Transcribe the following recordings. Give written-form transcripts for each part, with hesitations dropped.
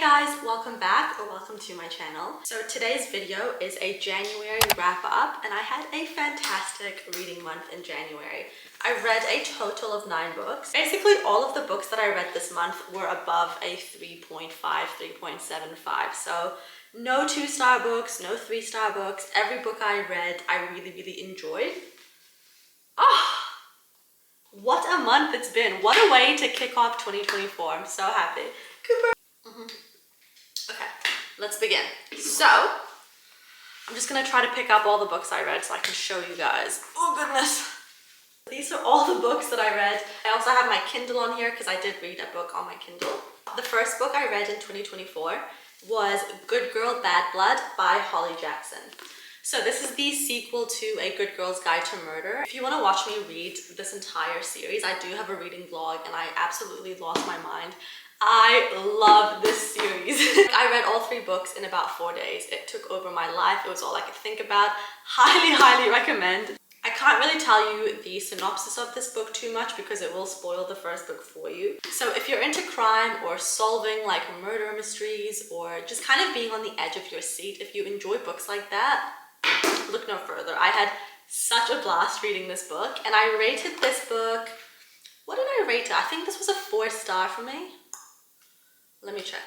Guys, welcome back or welcome to my channel. So today's video is a January wrap up and I had a fantastic reading month in January. I read a total of 9 books. Basically all of the books that I read this month were above a 3.5, 3.75. So no 2-star books, no 3-star books. Every book I read I really enjoyed. What a month it's been. What a way to kick off 2024. I'm so happy. Cooper. Okay, let's begin. So, I'm just gonna try to pick up all the books I read so I can show you guys. Oh goodness. These are all the books that I read. I also have my Kindle on here because I did read a book on my Kindle. The first book I read in 2024 was Good Girl, Bad Blood by Holly Jackson. So this is the sequel to A Good Girl's Guide to Murder. If you want to watch me read this entire series, I do have a reading vlog and I absolutely lost my mind. I love this series. I read all 3 books in about 4 days. It took over my life. It was all I could think about. Highly recommend. I can't really tell you the synopsis of this book too much because it will spoil the first book for you. So if you're into crime or solving like murder mysteries or just kind of being on the edge of your seat, if you enjoy books like that, look no further. I had such a blast reading this book and I rated this book, what did I rate it? I think this was a 4-star for me. Let me check.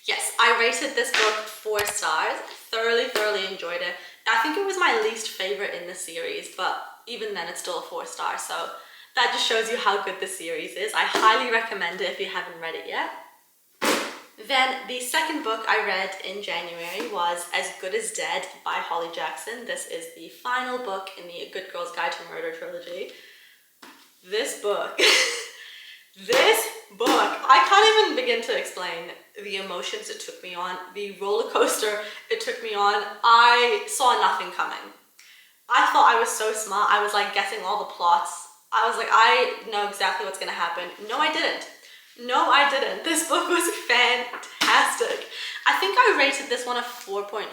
Yes, I rated this book 4 stars. Thoroughly enjoyed it. I think it was my least favorite in the series, but even then it's still a 4-star. So that just shows you how good the series is. I highly recommend it if you haven't read it yet. Then the second book I read in January was As Good as Dead by Holly Jackson. This is the final book in the Good Girl's Guide to Murder trilogy. This book, I can't even begin to explain the emotions it took me on, the roller coaster it took me on. I saw nothing coming. I thought I was so smart. I was like guessing all the plots. I was like, I know exactly what's gonna happen. No, I didn't. No, I didn't. This book was fantastic. I think I rated this one a 4.5.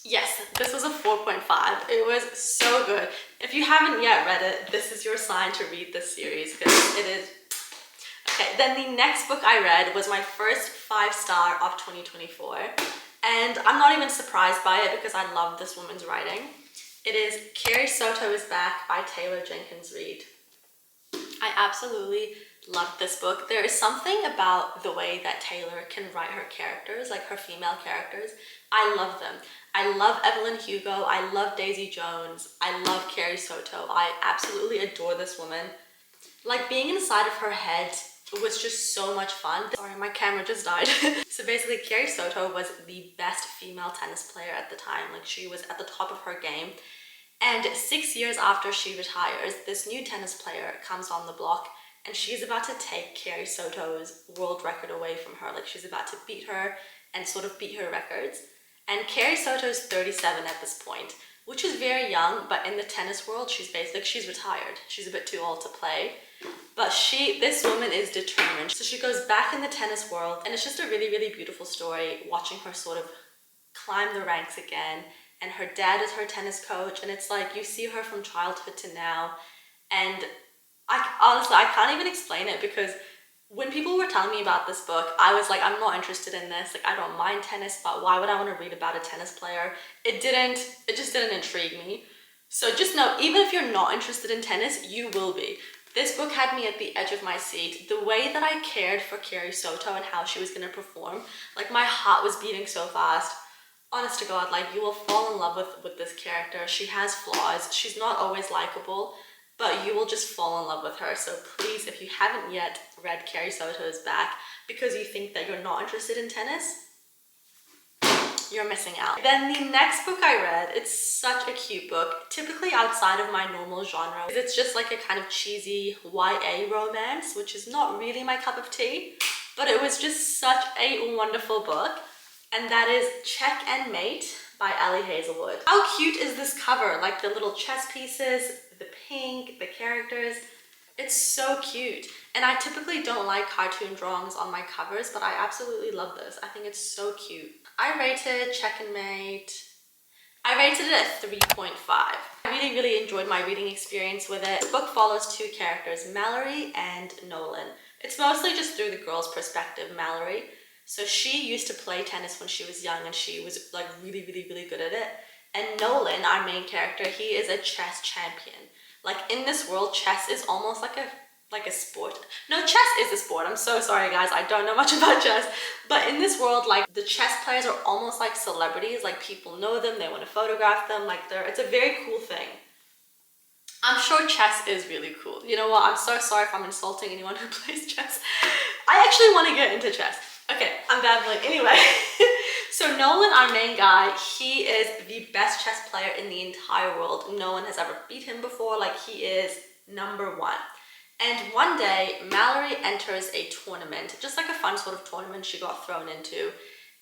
Yes, this was a 4.5. It was so good. If you haven't yet read it, this is your sign to read this series because it is. Okay, then the next book I read was my first 5-star of 2024. And I'm not even surprised by it because I love this woman's writing. It is Carrie Soto is Back by Taylor Jenkins Reid. I absolutely loved this book. There is something about the way that Taylor can write her characters, like her female characters. I love them. I love Evelyn Hugo. I love Daisy Jones. I love Carrie Soto. I absolutely adore this woman. Like being inside of her head was just so much fun. Sorry, my camera just died. So basically Carrie Soto was the best female tennis player at the time. Like she was at the top of her game. And 6 years after she retires, this new tennis player comes on the block and she's about to take Carrie Soto's world record away from her. Like she's about to beat her and sort of beat her records. And Carrie Soto's 37 at this point, which is very young, but in the tennis world, she's retired. She's a bit too old to play. But this woman is determined. So she goes back in the tennis world and it's just a really beautiful story watching her sort of climb the ranks again. And her dad is her tennis coach and it's like you see her from childhood to now. And honestly, I can't even explain it because when people were telling me about this book, I was like, I'm not interested in this. Like, I don't mind tennis, but why would I want to read about a tennis player? It just didn't intrigue me. So just know, even if you're not interested in tennis, you will be. This book had me at the edge of my seat. The way that I cared for Carrie Soto and how she was going to perform, like my heart was beating so fast. Honest to God, like you will fall in love with this character. She has flaws. She's not always likable, but you will just fall in love with her. So please, if you haven't yet read Carrie Soto is Back because you think that you're not interested in tennis, you're missing out. Then the next book I read, it's such a cute book, typically outside of my normal genre. It's just like a kind of cheesy YA romance, which is not really my cup of tea, but it was just such a wonderful book. And that is Check and Mate by Ellie Hazelwood. How cute is this cover? Like the little chess pieces, the pink, the characters. It's so cute. And I typically don't like cartoon drawings on my covers, but I absolutely love this. I think it's so cute. I rated Check and Mate I rated it at 3.5. I really, really enjoyed my reading experience with it. The book follows two characters, Mallory and Nolan. It's mostly just through the girl's perspective, Mallory. So she used to play tennis when she was young and she was like really, really, really good at it. And Nolan, our main character, he is a chess champion. Like in this world, chess is almost like a sport. No, chess is a sport. I'm so sorry guys, I don't know much about chess. But in this world, like the chess players are almost like celebrities. Like people know them, they want to photograph them. Like it's a very cool thing. I'm sure chess is really cool. You know what? I'm so sorry if I'm insulting anyone who plays chess. I actually want to get into chess. Okay, I'm babbling. Anyway, so Nolan, our main guy, he is the best chess player in the entire world. No one has ever beat him before. Like he is number one. And one day, Mallory enters a tournament, just like a fun sort of tournament she got thrown into.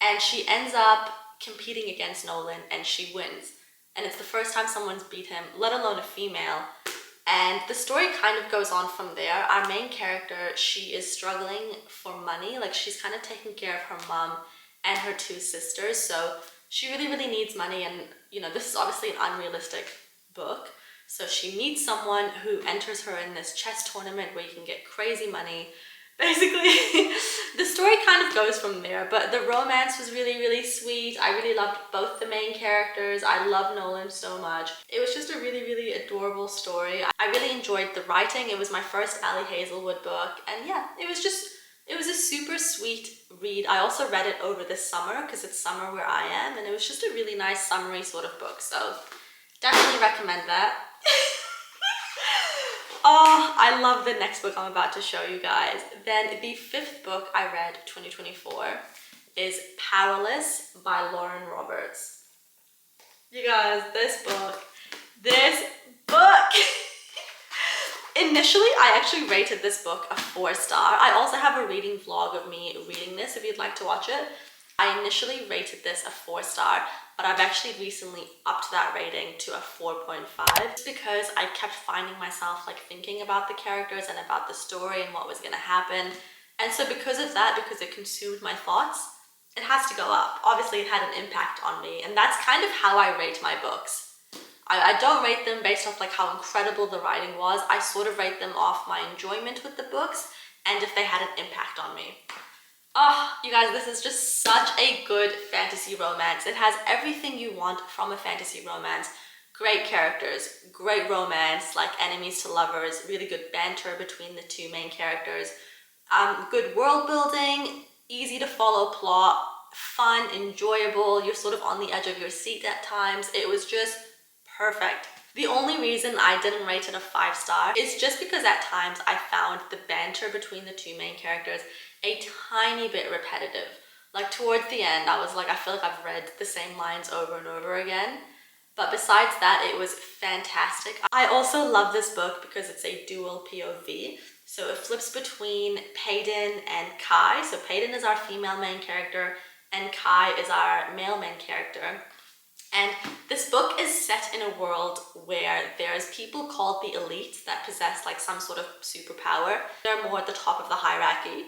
And she ends up competing against Nolan and she wins. And it's the first time someone's beat him, let alone a female. And the story kind of goes on from there. Our main character, she is struggling for money. Like she's kind of taking care of her mom and her two sisters. So she really, really needs money. And, you know, this is obviously an unrealistic book. So she meets someone who enters her in this chess tournament where you can get crazy money. Basically, the story kind of goes from there, but the romance was really, really sweet. I really loved both the main characters. I love Nolan so much. It was just a really, really adorable story. I really enjoyed the writing. It was my first Ali Hazelwood book, and yeah, it was a super sweet read. I also read it over this summer because it's summer where I am, and it was just a really nice summery sort of book, so definitely recommend that. Oh, I love the next book I'm about to show you guys. Then the fifth book I read 2024 is Powerless by Lauren Roberts. You guys, this book. Initially, I actually rated this book a 4-star. I also have a reading vlog of me reading this if you'd like to watch it. I initially rated this a 4-star, but I've actually recently upped that rating to a 4.5 because I kept finding myself like thinking about the characters and about the story and what was going to happen. And so because of that, because it consumed my thoughts, it has to go up. Obviously, it had an impact on me, and that's kind of how I rate my books. I don't rate them based off like how incredible the writing was. I sort of rate them off my enjoyment with the books and if they had an impact on me. Oh, you guys, this is just such a good fantasy romance. It has everything you want from a fantasy romance. Great characters, great romance, like enemies to lovers, really good banter between the two main characters, good world building, easy to follow plot, fun, enjoyable. You're sort of on the edge of your seat at times. It was just perfect. The only reason I didn't rate it a 5-star is just because at times I found the banter between the two main characters a tiny bit repetitive. Like towards the end, I was like, I feel like I've read the same lines over and over again. But besides that, it was fantastic. I also love this book because it's a dual POV. So it flips between Payton and Kai. So Payton is our female main character and Kai is our male main character. And this book is set in a world where there's people called the elites that possess like some sort of superpower. They're more at the top of the hierarchy.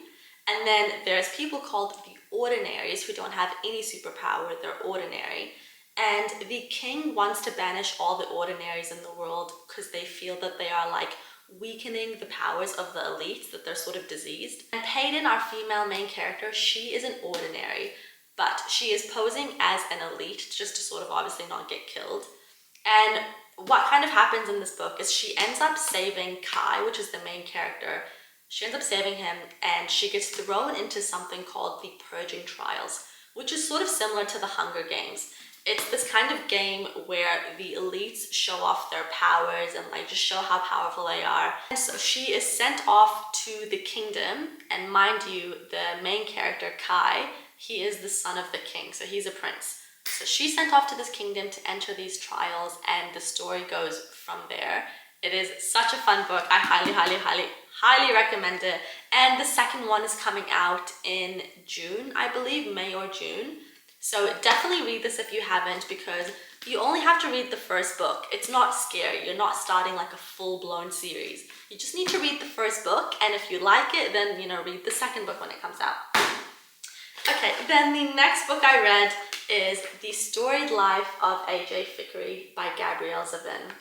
And then there's people called the ordinaries who don't have any superpower, they're ordinary. And the king wants to banish all the ordinaries in the world because they feel that they are like weakening the powers of the elites, that they're sort of diseased. And Payton, our female main character, she is an ordinary, but she is posing as an elite just to sort of obviously not get killed. And what kind of happens in this book is she ends up saving Kai, which is the main character. She ends up saving him and she gets thrown into something called the Purging Trials, which is sort of similar to the Hunger Games. It's this kind of game where the elites show off their powers and like just show how powerful they are. And so she is sent off to the kingdom, and mind you, the main character, Kai, he is the son of the king, so he's a prince. So she's sent off to this kingdom to enter these trials, and the story goes from there. It is such a fun book. I highly recommend it. And the second one is coming out in June, I believe, May or June. So definitely read this if you haven't, because you only have to read the first book. It's not scary. You're not starting like a full-blown series. You just need to read the first book, and if you like it, then, you know, read the second book when it comes out. Okay, then the next book I read is The Storied Life of A.J. Fickery by Gabrielle Zavin.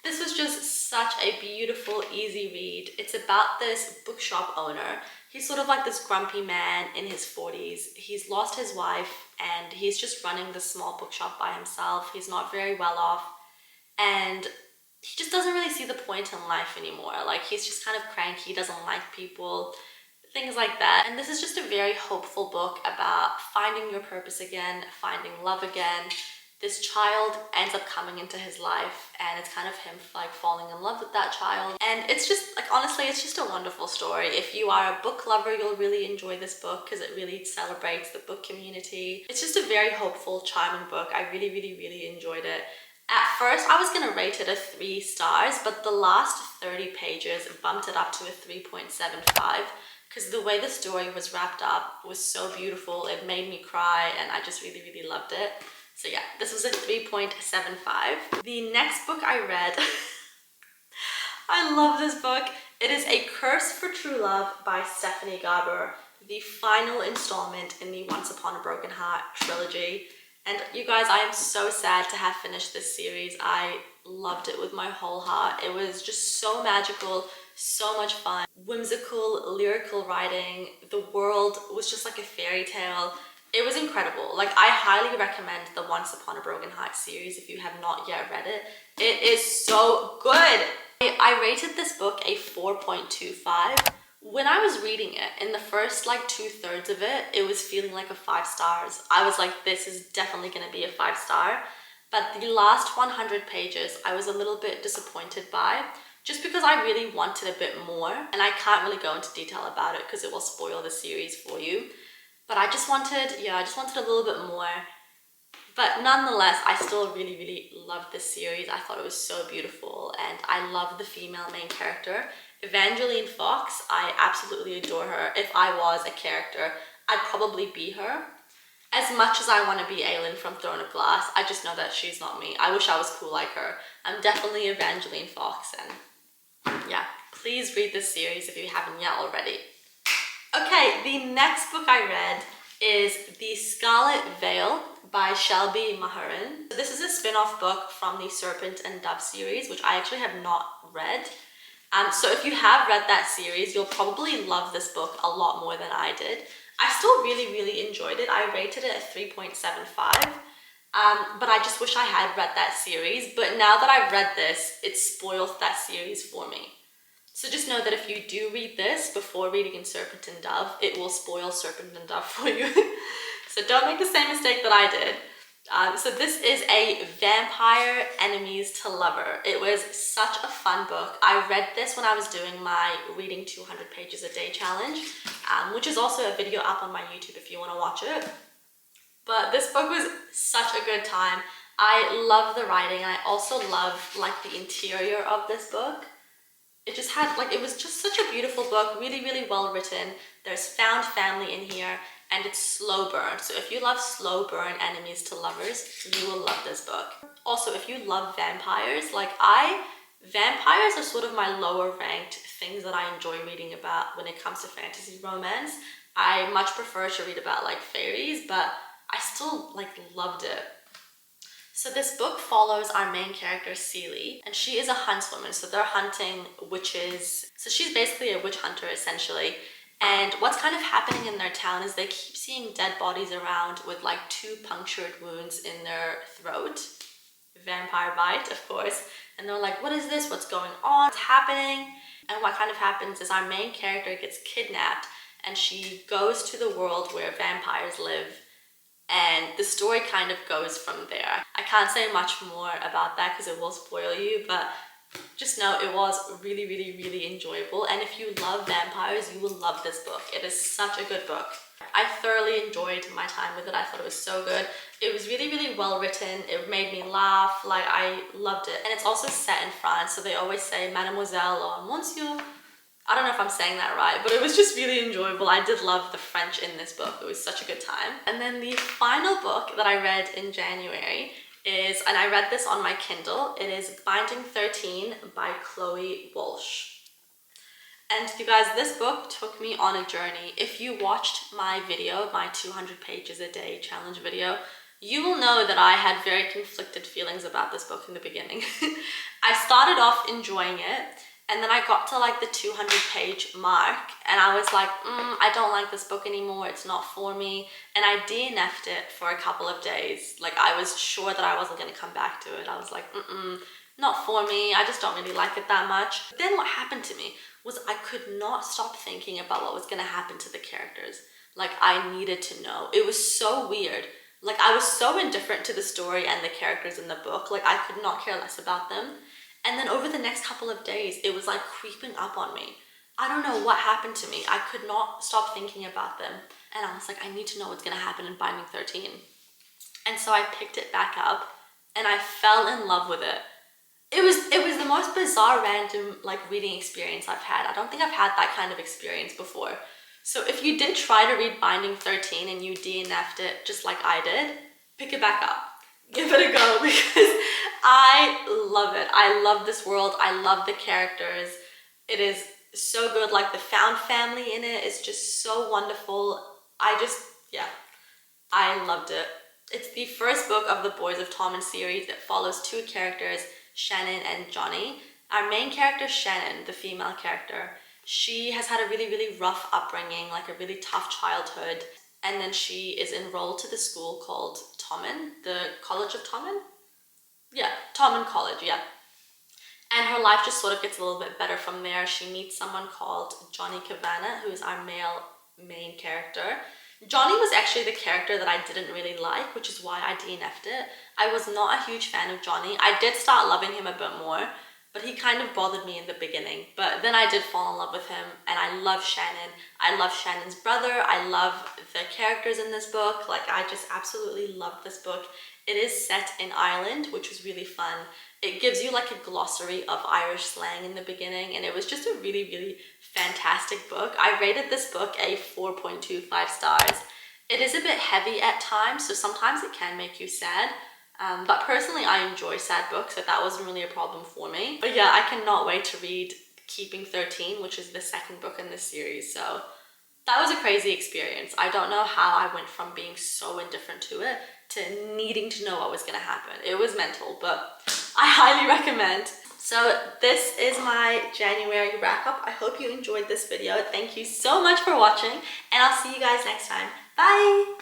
This was just such a beautiful, easy read. It's about this bookshop owner. He's sort of like this grumpy man in his 40s. He's lost his wife and he's just running this small bookshop by himself. He's not very well off and he just doesn't really see the point in life anymore. Like, he's just kind of cranky, doesn't like people, things like that. And this is just a very hopeful book about finding your purpose again, finding love again. This child ends up coming into his life and it's kind of him like falling in love with that child. And it's just like, honestly, it's just a wonderful story. If you are a book lover, you'll really enjoy this book because it really celebrates the book community. It's just a very hopeful, charming book. I really, really, really enjoyed it. At first, I was going to rate it a 3 stars, but the last 30 pages bumped it up to a 3.75 because the way the story was wrapped up was so beautiful. It made me cry and I just really, really loved it. So yeah, this was a 3.75. The next book I read, I love this book. It is A Curse for True Love by Stephanie Garber, the final installment in the Once Upon a Broken Heart trilogy. And you guys, I am so sad to have finished this series. I loved it with my whole heart. It was just so magical, so much fun, whimsical, lyrical writing. The world was just like a fairy tale. It was incredible. Like, I highly recommend the Once Upon a Broken Heart series if you have not yet read it. It is so good. I rated this book a 4.25. When I was reading it, in the first like 2/3 of it, it was feeling like a 5 stars. I was like, this is definitely going to be a 5 star. But the last 100 pages, I was a little bit disappointed by, just because I really wanted a bit more. And I can't really go into detail about it because it will spoil the series for you. But I just wanted a little bit more. But nonetheless, I still really, really loved this series. I thought it was so beautiful and I love the female main character. Evangeline Fox, I absolutely adore her. If I was a character, I'd probably be her. As much as I want to be Aelin from Throne of Glass, I just know that she's not me. I wish I was cool like her. I'm definitely Evangeline Fox, and yeah, please read this series if you haven't yet already. Okay, the next book I read is The Scarlet Veil by Shelby Mahurin. This is a spin-off book from the Serpent and Dove series, which I actually have not read. So if you have read that series, you'll probably love this book a lot more than I did. I still really, really enjoyed it. I rated it a 3.75. But I just wish I had read that series. But now that I've read this, it spoils that series for me. So just know that if you do read this before reading in Serpent and Dove, it will spoil Serpent and Dove for you. So don't make the same mistake that I did. So this is a vampire enemies to lover. It was such a fun book. I read this when I was doing my reading 200 pages a day challenge, which is also a video up on my YouTube if you want to watch it. But this book was such a good time. I love the writing. I also love like the interior of this book. It just had like, it was just such a beautiful book, really, really well written. There's found family in here. And it's slow burn. So if you love slow burn enemies to lovers, you will love this book. Also, if you love vampires, vampires are sort of my lower ranked things that I enjoy reading about when it comes to fantasy romance. I much prefer to read about like fairies, but I still loved it. So this book follows our main character, Celie, and she is a huntswoman. So they're hunting witches. So she's basically a witch hunter essentially. And what's kind of happening in their town is they keep seeing dead bodies around with like 2 punctured wounds in their throat. Vampire bite, of course. And they're like, what is this? What's going on? What's happening? And what kind of happens is our main character gets kidnapped and she goes to the world where vampires live. And the story kind of goes from there. I can't say much more about that because it will spoil you, but just know it was really, really, really enjoyable. And if you love vampires, you will love this book. It is such a good book. I thoroughly enjoyed my time with it. I thought it was so good. It was really, really well written. It made me laugh. Like, I loved it. And it's also set in France, so they always say Mademoiselle or Monsieur. I don't know if I'm saying that right, but it was just really enjoyable. I did love the French in this book. It was such a good time. And then the final book that I read in January is, and I read this on my Kindle, it is Binding 13 by Chloe Walsh. And you guys, this book took me on a journey. If you watched my video, my 200 pages a day challenge video, you will know that I had very conflicted feelings about this book in the beginning. I started off enjoying it, and then I got to like the 200-page mark, and I was like, I don't like this book anymore, it's not for me. And I DNF'd it for a couple of days. Like, I was sure that I wasn't going to come back to it. I was like, not for me, I just don't really like it that much. But then what happened to me was I could not stop thinking about what was going to happen to the characters. Like, I needed to know. It was so weird. Like, I was so indifferent to the story and the characters in the book. Like, I could not care less about them. And then over the next couple of days, it was like creeping up on me. I don't know what happened to me. I could not stop thinking about them. And I was like, I need to know what's going to happen in Binding 13. And so I picked it back up and I fell in love with it. It was the most bizarre, random, like, reading experience I've had. I don't think I've had that kind of experience before. So if you did try to read Binding 13 and you DNF'd it just like I did, pick it back up. Give it a go, because I love it. I love this world. I love the characters. It is so good. Like, the found family in it is just so wonderful. I loved it. It's the first book of the Boys of Tommen series that follows two characters, Shannon and Johnny. Our main character, Shannon, the female character, she has had a really, really rough upbringing, like a really tough childhood. And then she is enrolled to the school called Tommen, the College of Tommen? Yeah, Tommen College, yeah. And her life just sort of gets a little bit better from there. She meets someone called Johnny Cavanna, who is our main character. Johnny was actually the character that I didn't really like, which is why I DNF'd it. I was not a huge fan of Johnny. I did start loving him a bit more, but he kind of bothered me in the beginning. But then I did fall in love with him, and I love Shannon. I love Shannon's brother. I love the characters in this book. Like, I just absolutely love this book. It is set in Ireland, which was really fun. It gives you like a glossary of Irish slang in the beginning, and it was just a really, really fantastic book. I rated this book a 4.25 stars. It is a bit heavy at times, so sometimes it can make you sad. But personally, I enjoy sad books, so that wasn't really a problem for me. But yeah, I cannot wait to read Keeping 13, which is the second book in this series. So that was a crazy experience. I don't know how I went from being so indifferent to it to needing to know what was going to happen. It was mental, but I highly recommend. So this is my January wrap up. I hope you enjoyed this video. Thank you so much for watching, and I'll see you guys next time. Bye!